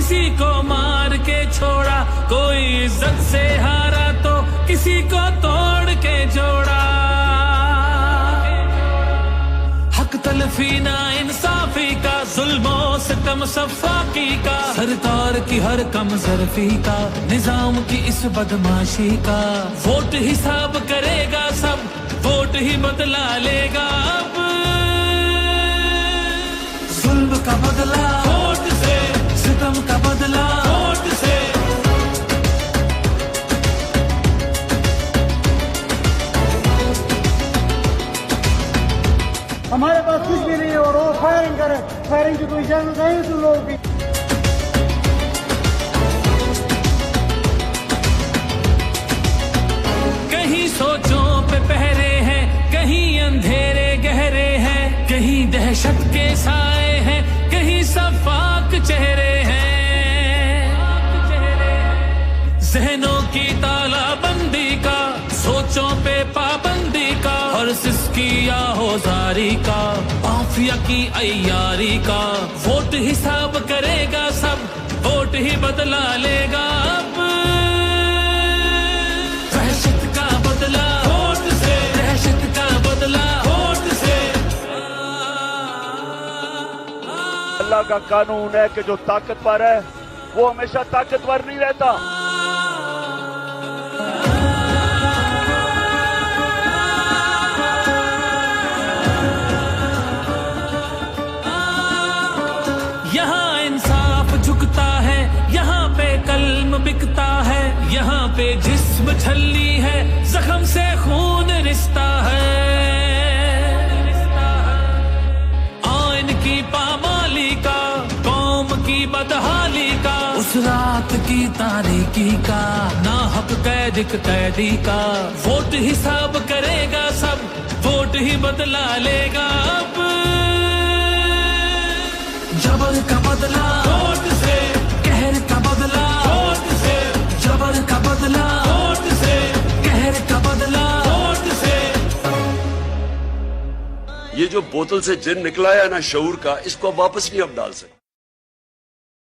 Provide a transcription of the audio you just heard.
किसी को मार के छोड़ा, कोई इज्जत से हारा तो किसी को तोड़ के जोड़ा। हक तलफी ना इंसाफी का, जुल्मों से कम सफाकी का, सरकार की हर कम जरफी का, निजाम की इस बदमाशी का। वोट हिसाब करेगा सब, वोट ही बदला लेगा अब। जुल्म का बदला वोट से, सितम का बदला वोट से। हमारे पास कुछ भी नहीं है और वो फायरिंग करे, फायरिंग की कोई इजाजत नहीं तुम लोगों की। कहीं सोचों पे पहरे हैं, कहीं अंधेरे गहरे हैं, कहीं दहशत के साए हैं, कहीं सफाक चेहरे हैं। जहनों की तालाबंदी का, सोचों पे पाबंदी का, और सिसकी या होजारी का, माफिया की अय्यारी का। वोट हिसाब करेगा सब, वोट ही बदला लेगा अब। दहशत का बदला वोट से, दहशत का बदला वोट से। अल्लाह का कानून है कि जो ताकतवर है वो हमेशा ताकतवर नहीं रहता। यहाँ इंसाफ झुकता है, यहाँ पे कल्म बिकता है, यहाँ पे जिस्म छल्ली है, जख्म से खून रिश्ता है। आइन की पामाली का, कौम की बदहाली का, उस रात की तारीकी का, नाहक कैदी का। वोट हिसाब करेगा सब, वोट ही बदला लेगा अब। जबर का बदला वोट से, कहर का बदला वोट से, जबर का बदला वोट से, कहर का बदला वोट से। ये जो बोतल से जिन निकला है ना शऊर का, इसको वापस नहीं अब डाल सकते।